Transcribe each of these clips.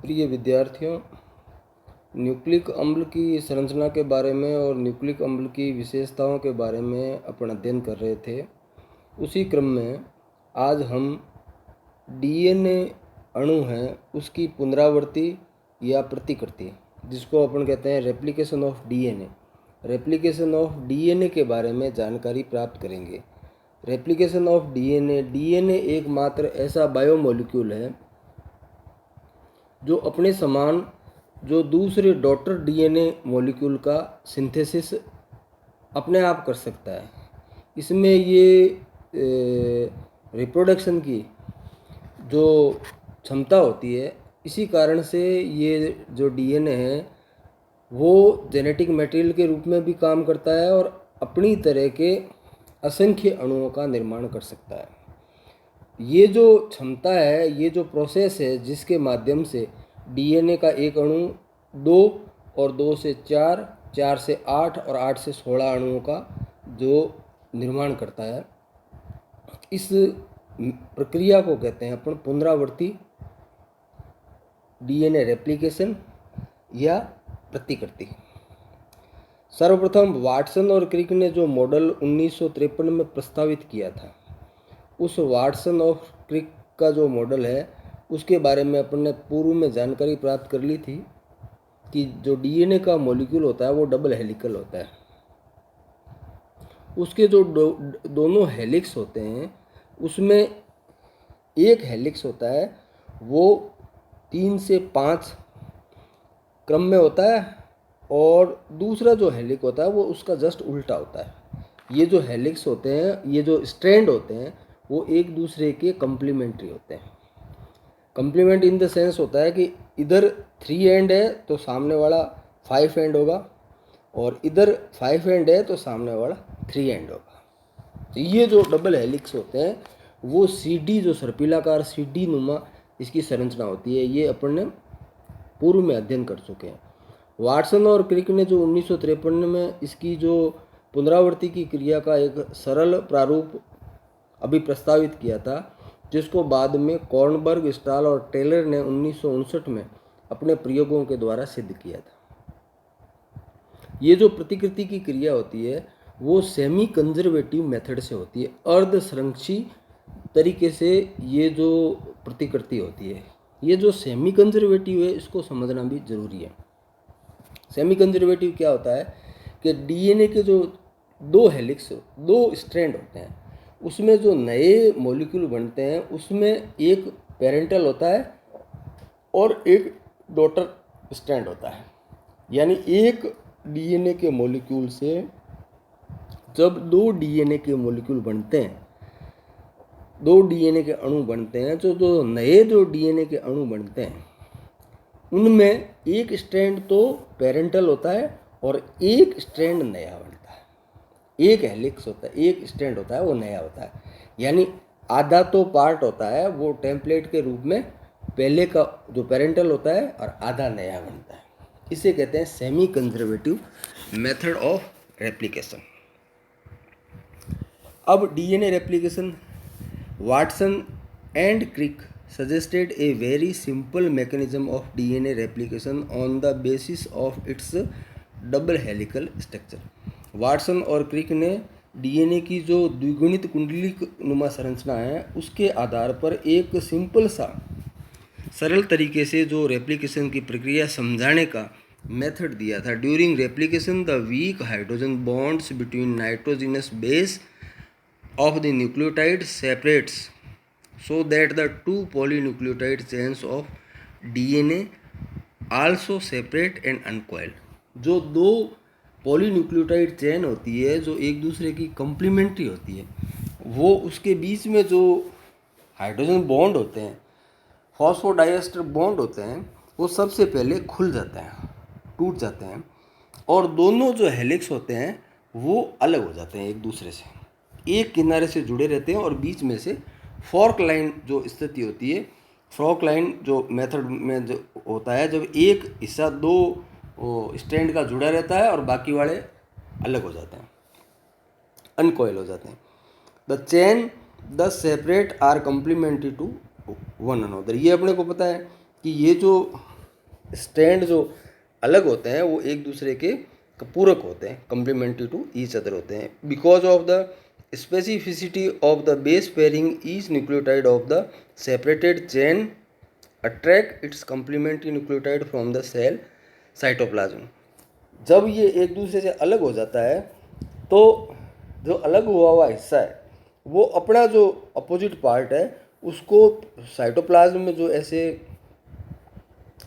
प्रिय विद्यार्थियों, न्यूक्लिक अम्ल की संरचना के बारे में और न्यूक्लिक अम्ल की विशेषताओं के बारे में अपन अध्ययन कर रहे थे। उसी क्रम में आज हम डीएनए अणु हैं उसकी पुनरावृत्ति या प्रतिकृति, जिसको अपन कहते हैं replication of DNA, replication of DNA के बारे में जानकारी प्राप्त करेंगे। रेप्लिकेशन ऑफ डीएनए, डीएनए एकमात्र ऐसा बायोमोलिक्यूल है जो अपने समान जो दूसरे डॉटर डीएनए मॉलिक्यूल का सिंथेसिस अपने आप कर सकता है। इसमें ये रिप्रोडक्शन की जो क्षमता होती है, इसी कारण से ये जो डीएनए है वो जेनेटिक मटेरियल के रूप में भी काम करता है और अपनी तरह के असंख्य अणुओं का निर्माण कर सकता है। ये जो क्षमता है, ये जो प्रोसेस है जिसके माध्यम से डीएनए का एक अणु 2 और 2 से 4, 4 से 8 और 8 से 16 अणुओं का जो निर्माण करता है, इस प्रक्रिया को कहते हैं अपन पुनरावृत्ति, डीएनए रेप्लिकेशन या प्रतिकृति। सर्वप्रथम वाटसन और क्रिक ने जो मॉडल 1953 में प्रस्तावित किया था, उस वाटसन और क्रिक का जो मॉडल है उसके बारे में अपन ने पूर्व में जानकारी प्राप्त कर ली थी कि जो डीएनए का मॉलिक्यूल होता है वो डबल हेलिकल होता है। उसके जो दोनों हेलिक्स होते हैं उसमें एक हेलिक्स होता है वो 3 से 5 क्रम में होता है और दूसरा जो हेलिक्स होता है वो उसका जस्ट उल्टा होता है। ये जो हेलिक्स होते हैं, ये जो स्ट्रैंड होते हैं, वो एक दूसरे के कम्प्लीमेंट्री होते हैं। कम्प्लीमेंट इन द सेंस होता है कि इधर 3 एंड है तो सामने वाला 5 एंड होगा और इधर 5 एंड है तो सामने वाला 3 एंड होगा। तो ये जो डबल हेलिक्स होते हैं वो सीडी, जो सर्पिलाकार सीडी नुमा इसकी संरचना होती है, ये अपन ने पूर्व में अध्ययन कर चुके हैं। वाटसन और क्रिक ने जो 1953 में इसकी जो पुनरावृत्ति की क्रिया का एक सरल प्रारूप अभी प्रस्तावित किया था, जिसको बाद में कॉर्नबर्ग, स्टाल और टेलर ने 1959 में अपने प्रयोगों के द्वारा सिद्ध किया था। ये जो प्रतिकृति की क्रिया होती है वो सेमी कंजर्वेटिव मेथड से होती है, अर्ध संरक्षी तरीके से ये जो प्रतिकृति होती है। ये जो सेमी कंजर्वेटिव है इसको समझना भी जरूरी है। सेमी कंजर्वेटिव क्या होता है कि डीएनए के जो 2 हेलिक्स, 2 स्ट्रैंड होते हैं, उसमें जो नए मॉलिक्यूल बनते हैं उसमें एक पेरेंटल होता है और एक डॉटर स्ट्रैंड होता है। यानी एक डीएनए के मॉलिक्यूल से जब 2 डीएनए के मॉलिक्यूल बनते हैं, 2 डीएनए के अणु बनते हैं, जो नए जो डीएनए के अणु बनते हैं उनमें एक स्ट्रैंड तो पेरेंटल होता है और एक स्ट्रैंड नया बनता है। एक हेलिक्स होता है, एक स्ट्रैंड होता है, वो नया होता है। यानी आधा तो पार्ट होता है वो टेम्पलेट के रूप में पहले का जो पेरेंटल होता है और आधा नया बनता है। इसे कहते हैं semi conservative method of replication. अब DNA replication, Watson and Crick suggested a very simple mechanism of DNA replication on the basis of its double helical structure। Watson और क्रिक ने डीएनए की जो द्विगुणित कुंडलिक नुमा संरचना है उसके आधार पर एक सिंपल सा सरल तरीके से जो रेप्लिकेशन की प्रक्रिया समझाने का मेथड दिया था। During replication the weak hydrogen bonds between nitrogenous base of the nucleotide separates so that the 2 polynucleotide chains of DNA also separate and uncoil। जो 2 पॉलीन्यूक्लियोटाइड चेन होती है जो एक दूसरे की कम्प्लीमेंट्री होती है, वो उसके बीच में जो हाइड्रोजन बॉन्ड होते हैं, फॉस्फोडाइएस्टर बॉन्ड होते हैं, वो सबसे पहले खुल जाते हैं, टूट जाते हैं और दोनों जो हेलिक्स होते हैं वो अलग हो जाते हैं एक दूसरे से, एक किनारे से जुड़े रहते हैं और बीच में से फॉर्क लाइन जो स्थिति होती है, फॉर्क लाइन जो मेथड में जो होता है, जब एक हिस्सा 2 स्ट्रैंड का जुड़ा रहता है और बाकी वाले अलग हो जाते हैं, अनकॉइल हो जाते हैं। The chain the separate are complementary to one another. ये अपने को पता है कि ये जो स्टैंड जो अलग होते हैं वो एक दूसरे के पूरक होते हैं, कम्प्लीमेंट्री टू ईच अदर होते हैं। Because of the specificity of the base pairing each nucleotide of the separated chain attract its complementary nucleotide from the cell cytoplasm. जब ये एक दूसरे से अलग हो जाता है तो जो अलग हुआ हुआ हिस्सा है वो अपना जो अपोजिट पार्ट है उसको साइटोप्लाज्म में जो ऐसे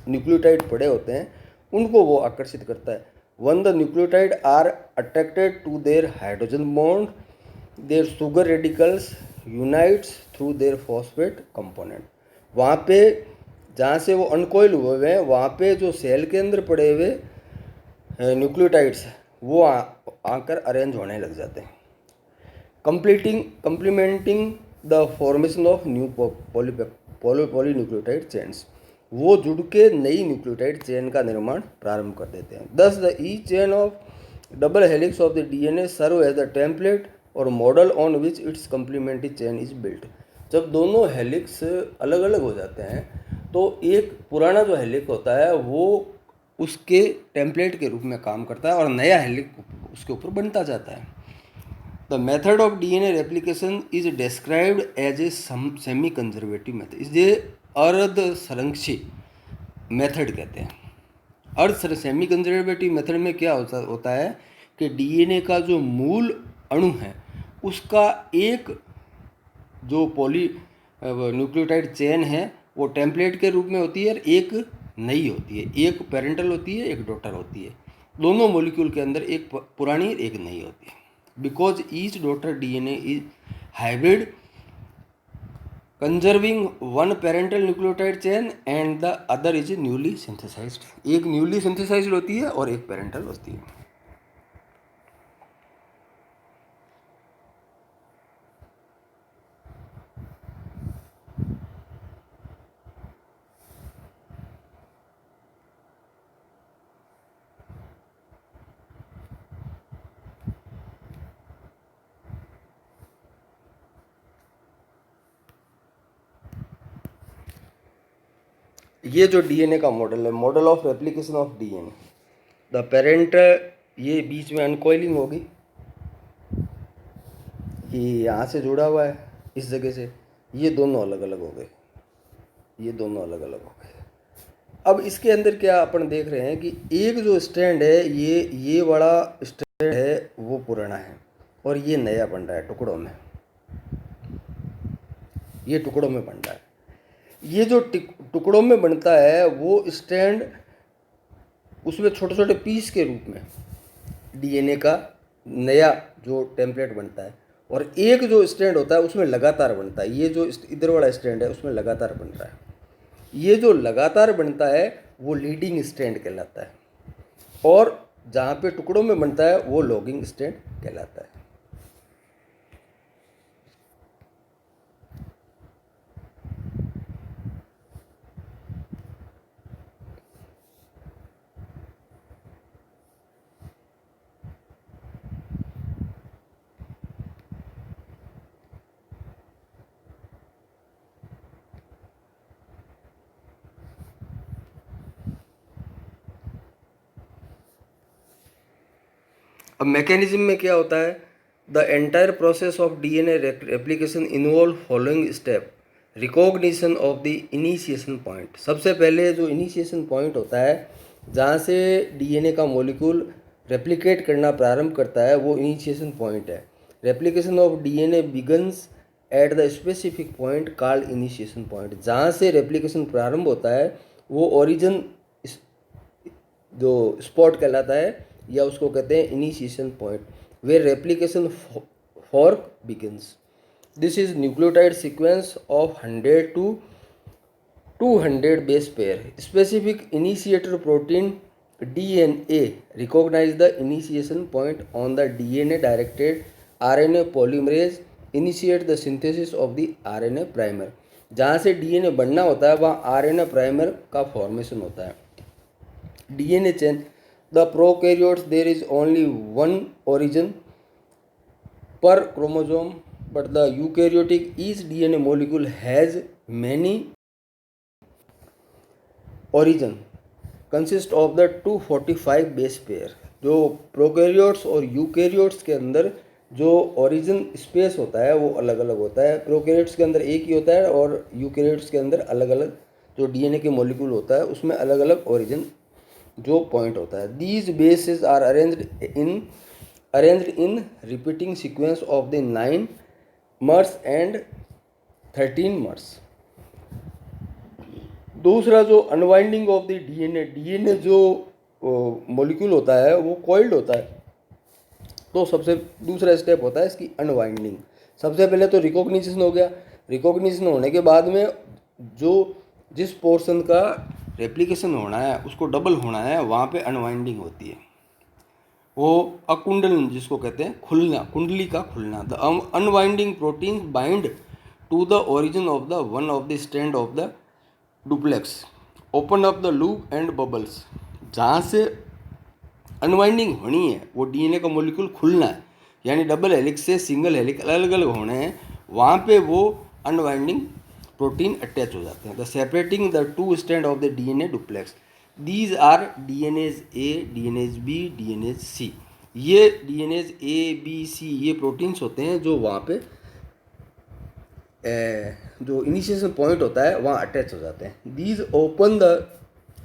न्यूक्लियोटाइड पड़े होते हैं उनको वो आकर्षित करता है। One the nucleotide are attracted to their hydrogen bond their sugar radicals unites through their phosphate component. वहाँ पे जहाँ से वो अनकॉइल हुए हैं वहाँ पे जो सेल के अंदर पड़े हुए न्यूक्लियोटाइड्स वो आकर अरेंज होने लग जाते हैं, complementing the formation of new polynucleotide chains. वो जुड़ के नई न्यूक्लियोटाइड चेन का निर्माण प्रारंभ कर देते हैं। दस द ई chain of double helix of the DNA serve as the template और model on which its complementary chain is built. जब दोनों हेलिक्स अलग अलग हो जाते हैं तो एक पुराना जो हेलिक्स होता है वो उसके टेम्पलेट के रूप में काम करता है और नया हेलिक्स उसके ऊपर बनता जाता है। The method of DNA replication is described as a semi conservative method. इसे अर्ध संरक्षी मेथड कहते हैं। अर्ध सेमी कंजर्वेटिव मेथड में क्या होता है कि डीएनए का जो मूल अणु है उसका एक जो पॉली न्यूक्लियोटाइड चेन है वो टेम्पलेट के रूप में होती है और एक नई होती है, एक पेरेंटल होती है एक डॉटर होती है। दोनों मॉलिक्यूल के अंदर एक पुरानी एक नई होती है। Because each daughter DNA is hybrid conserving one parental nucleotide chain and the other is newly synthesized. एक न्यूली सिंथेसाइज्ड होती है और एक पेरेंटल होती है। ये जो डीएनए का मॉडल है, model of replication of DNA, the parent, ये बीच में अनकॉइलिंग होगी, ये यहाँ से जुड़ा हुआ है इस जगह से, ये दोनों अलग अलग हो गए, ये दोनों अलग अलग हो गए। अब इसके अंदर क्या अपन देख रहे हैं कि एक जो स्टैंड है ये वाला स्टैंड है वो पुराना है और ये नया बन रहा है टुकड़ों में, ये टुकड़ों में बन रहा है। ये जो टुकड़ों में बनता है वो स्टैंड उसमें छोटे छोटे पीस के रूप में डीएनए का नया जो टेम्पलेट बनता है और एक जो स्टैंड होता है उसमें लगातार बनता है। ये जो इधर वाला स्टैंड है उसमें लगातार बन रहा है। ये जो लगातार बनता है वो लीडिंग स्टैंड कहलाता है और जहाँ पे टुकड़ों में बनता है वो लॉगिंग स्टैंड कहलाता है। अब मैकेनिज्म में क्या होता है, the entire process of DNA replication involve following step. Recognition of the initiation point. सबसे पहले जो इनिशिएशन पॉइंट होता है जहाँ से डीएनए का मॉलिक्यूल रेप्लिकेट करना प्रारंभ करता है वो इनिशिएशन पॉइंट है। Replication of DNA begins at the specific point called initiation point. जहाँ से रेप्लिकेशन प्रारंभ होता है वो ओरिजिन जो स्पॉट कहलाता है या उसको कहते हैं initiation point, where replication fork begins. This is nucleotide sequence of 100 to 200 base pair. Specific initiator protein DNA recognize the initiation point on the DNA directed RNA polymerase initiate the synthesis of the RNA primer। जहाँ से DNA बनना होता है वहाँ RNA primer का formation होता है। DNA chain, the prokaryotes there is only one origin per chromosome, but the eukaryotic each DNA molecule has many origin consist of the 245 base pair. जो प्रोकैरियोट्स और यूकैरियोट्स के अंदर जो ओरिजिन स्पेस होता है वो अलग अलग होता है। प्रोकैरियोट्स के अंदर एक ही होता है और यूकैरियोट्स के अंदर अलग अलग जो डीएनए के मॉलिक्यूल होता है उसमें अलग अलग ओरिजिन जो पॉइंट होता है। These bases are arranged in repeating sequence of the 9 mers and 13 mers. दूसरा जो अनवाइंडिंग ऑफ द डीएनए जो मॉलिक्यूल होता है वो कॉइल्ड होता है। तो सबसे दूसरा स्टेप होता है इसकी अनवाइंडिंग। सबसे पहले तो रिकॉग्निशन हो गया। रिकॉग्निशन होने के बाद में जो जिस पोर्शन का रेप्लिकेशन होना है उसको डबल होना है वहाँ पे अनवाइंडिंग होती है। वो अकुंडलन जिसको कहते हैं खुलना, कुंडली का खुलना। The unwinding protein bind to the origin of the one of the strand of the duplex, open up the loop and bubbles. जहाँ से अनवाइंडिंग होनी है वो डीएनए का मॉलिक्यूल खुलना है, यानी डबल हेलिक्स से सिंगल हेलिक्स अलग अलग होने हैं, वहाँ पे वो अनवाइंडिंग प्रोटीन अटैच हो जाते हैं। The separating the two strand of the DNA duplex, these are DNase A, DNase B, DNase C. ये डीएनएज ए, बी, सी ये प्रोटीन्स होते हैं जो वहाँ पे जो इनिशिएशन पॉइंट होता है वहाँ अटैच हो जाते हैं। These open the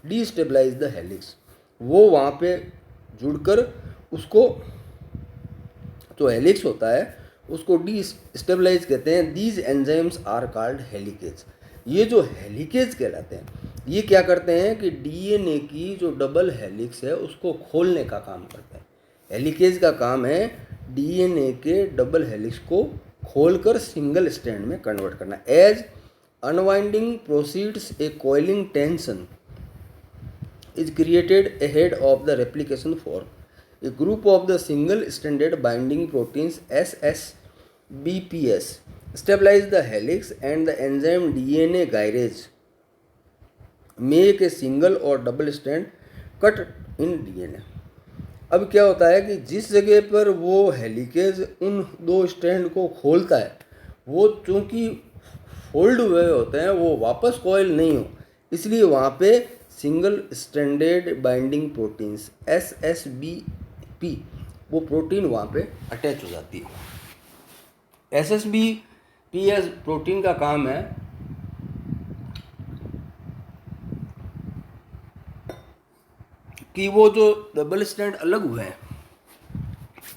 destabilise the helix, वो वहाँ पे जुड़कर उसको जो हेलिक्स होता है उसको डीस्टेबलाइज कहते हैं। These enzymes are called helicase. ये जो हेलिकेज कहलाते हैं ये क्या करते हैं कि डीएनए की जो डबल हेलिक्स है उसको खोलने का काम करता है। हेलिकेज का काम है डीएनए के डबल हेलिक्स को खोलकर सिंगल स्ट्रैंड में कन्वर्ट करना। As unwinding proceeds a coiling tension is created ahead of the replication fork. A group of the single stranded binding proteins SSBPs stabilize the helix and the enzyme DNA gyrase make a single or double strand cut in DNA. अब क्या होता है कि जिस जगह पर वो helicase उन दो स्ट्रैंड को खोलता है वो चूँकि फोल्ड हुए होते हैं वो वापस कॉइल नहीं हो, इसलिए वहाँ पे single stranded binding proteins SSBP वो प्रोटीन वहाँ पे अटैच हो जाती है। SSBPs प्रोटीन का काम है कि वो जो डबल स्ट्रैंड अलग हुए हैं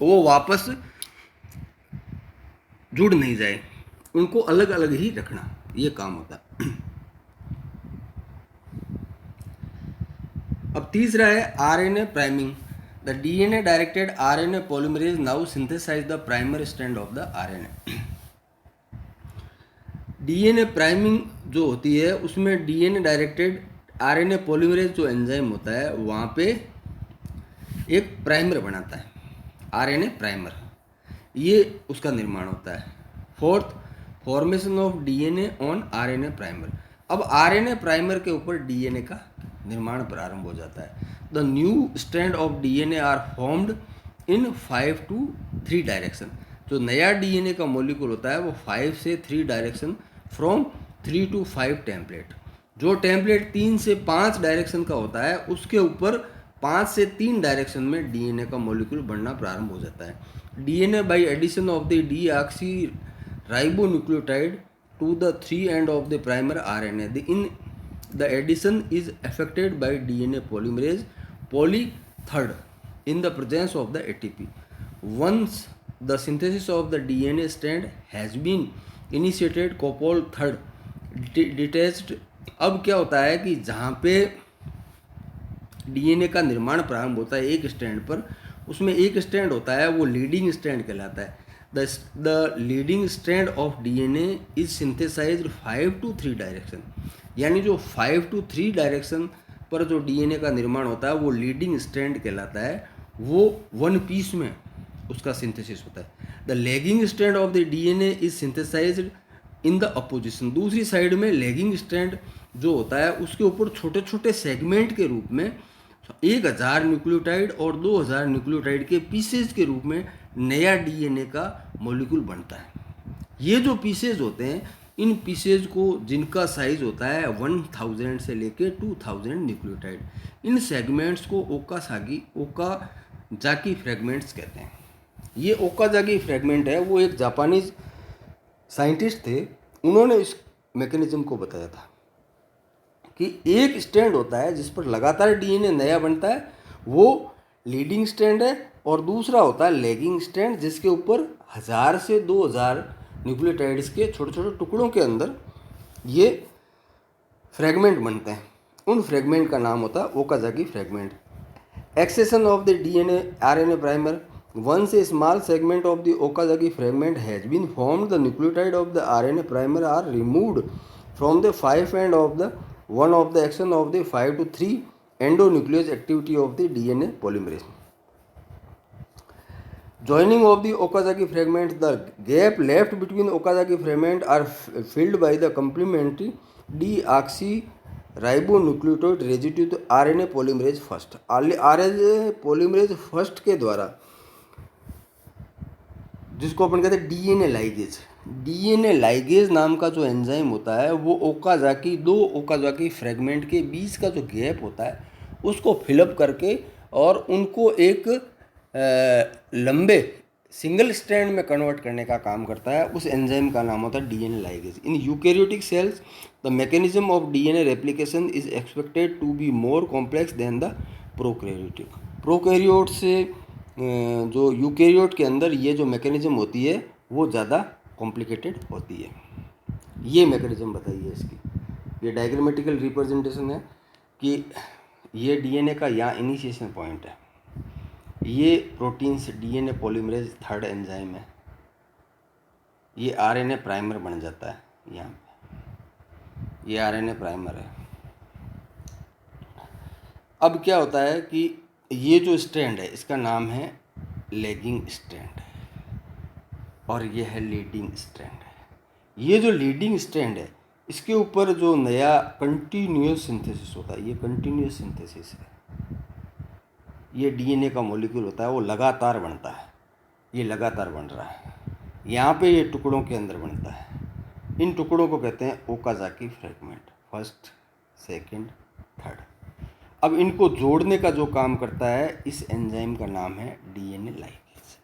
वो वापस जुड़ नहीं जाए, उनको अलग अलग ही रखना, ये काम होता है। अब तीसरा है RNA priming. The DNA directed RNA polymerase now synthesise the primer strand of the RNA. DNA priming जो होती है उसमें डीएनए डायरेक्टेड आरएनए पॉलीमरेज जो एंजाइम होता है वहाँ पे एक प्राइमर बनाता है, आरएनए प्राइमर, ये उसका निर्माण होता है। Fourth, formation of DNA on RNA primer. अब आरएनए प्राइमर के ऊपर डीएनए का निर्माण प्रारंभ हो जाता है। The new strand of DNA are formed in 5 to 3 direction. जो नया डीएनए का मॉलिक्यूल होता है वो 5 से 3 डायरेक्शन फ्रॉम 3 to 5 टेम्पलेट। जो टेम्पलेट 3 से 5 डायरेक्शन का होता है उसके ऊपर 5 से 3 डायरेक्शन में डीएनए का मॉलिक्यूल बनना प्रारंभ हो जाता है। DNA by addition of the deoxyribonucleotide to the 3 end of the primer RNA. The addition is affected by DNA polymerase poly-3rd in the presence of the ATP. Once the synthesis of the DNA strand has been initiated, copol-3rd detached। अब क्या होता है कि जहाँ पे DNA का निर्माण प्रारंभ होता है एक स्ट्रैंड पर, उसमें एक स्ट्रैंड होता है वो लीडिंग स्ट्रैंड कहलाता है। The leading strand of DNA is synthesized 5 to 3 direction, यानी जो 5 to 3 डायरेक्शन पर जो डीएनए का निर्माण होता है वो लीडिंग स्ट्रैंड कहलाता है, वो वन पीस में उसका सिंथेसिस होता है। The lagging strand of the DNA is synthesized in the opposition. दूसरी साइड में लैगिंग स्ट्रैंड जो होता है उसके ऊपर छोटे छोटे सेगमेंट के रूप में 1000 न्यूक्लियोटाइड और 2000 न्यूक्लियोटाइड के पीसेज के रूप में नया डीएनए का मॉलिक्यूल बनता है। ये जो पीसेज होते हैं इन पीसेज को जिनका साइज होता है 1000 से लेके 2000 न्यूक्लियोटाइड, इन सेगमेंट्स को ओकाजाकी फ्रेगमेंट्स कहते हैं। ये ओकाजाकी फ्रेगमेंट है, वो एक जापानीज साइंटिस्ट थे, उन्होंने इस मैकेनिज्म को बताया था कि एक स्ट्रैंड होता है जिस पर लगातार डीएनए नया बनता है, वो लीडिंग स्ट्रैंड है, और दूसरा होता है लैगिंग स्ट्रैंड जिसके ऊपर 1000 से 2000 न्यूक्लियोटाइड्स के छोटे छोटे टुकड़ों के अंदर ये फ्रेगमेंट बनते हैं। उन फ्रेगमेंट का नाम होता है Okazaki fragment. Excision of the DNA RNA primer, once a small segment of the Okazaki fragment has been formed, the nucleotide of the RNA primer are removed from the 5 end of the one of the action of the 5 to 3 endonuclease activity of the DNA polymerase. Joining of the Okazaki fragments, the gap left between Okazaki fragments are filled by the complementary deoxyribonucleotide residue to RNA polymerase first. RNA polymerase first के द्वारा, जिसको अपन कहते हैं DNA ligase नाम का जो enzyme होता है, वो दो ओकाजाकी फ्रेगमेंट के बीच का जो गैप होता है उसको फिलअप करके और उनको एक लंबे सिंगल स्ट्रैंड में कन्वर्ट करने का काम करता है। उस एंजाइम का नाम होता है DNA ligase. In eukaryotic cells the mechanism of DNA replication is expected to be more complex than the prokaryotic. Prokaryote से जो यूकैरियोट के अंदर ये जो मैकेनिज्म होती है वो ज़्यादा कॉम्प्लिकेटेड होती है। ये मैकेनिज्म बताइए इसकी। ये डायग्रामेटिकल रिप्रेजेंटेशन है कि ये डीएनए का यहाँ इनिशिएशन पॉइंट है, ये प्रोटीन से डीएनए पॉलीमरेज थर्ड एंजाइम है, ये आरएनए प्राइमर बन जाता है यहाँ पे, ये आरएनए प्राइमर है। अब क्या होता है कि ये जो स्ट्रैंड है इसका नाम है लैगिंग स्ट्रैंड और ये है लीडिंग स्ट्रैंड। ये जो लीडिंग स्ट्रैंड है इसके ऊपर जो नया कंटिन्यूस सिंथेसिस होता है, ये कंटिन्यूस सिंथेसिस है। ये डीएनए का मॉलिक्यूल होता है, वो लगातार बनता है, ये लगातार बन रहा है। यहाँ पे ये टुकड़ों के अंदर बनता है। इन टुकड़ों को कहते हैं Okazaki fragment, first, second, third. अब इनको जोड़ने का जो काम करता है इस एंजाइम का नाम है डीएनए लाइगेज।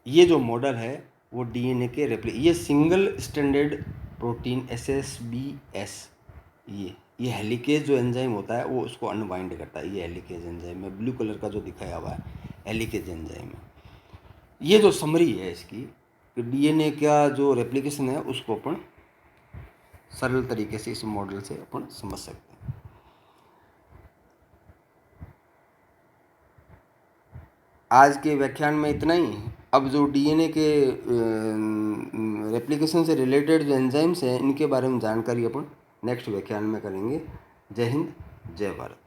ये जो मॉडल है वो डीएनए के ये सिंगल स्टैंडर्ड प्रोटीन SSBS, ये हेलिकेज जो एंजाइम होता है वो उसको अनबाइंड करता है। ये हेलिकेज एंजाइम है, ब्लू कलर का जो दिखाया हुआ है हेलिकेज एंजाइम है। ये जो समरी है इसकी कि डीएनए का जो रेप्लिकेशन है उसको अपन सरल तरीके से इस मॉडल से अपन समझ सकते हैं। आज के व्याख्यान में इतना ही। अब जो डीएनए के रेप्लिकेशन से रिलेटेड जो एंजाइम्स हैं इनके बारे में जानकारी अपन नेक्स्ट व्याख्यान में करेंगे। जय हिंद, जय भारत।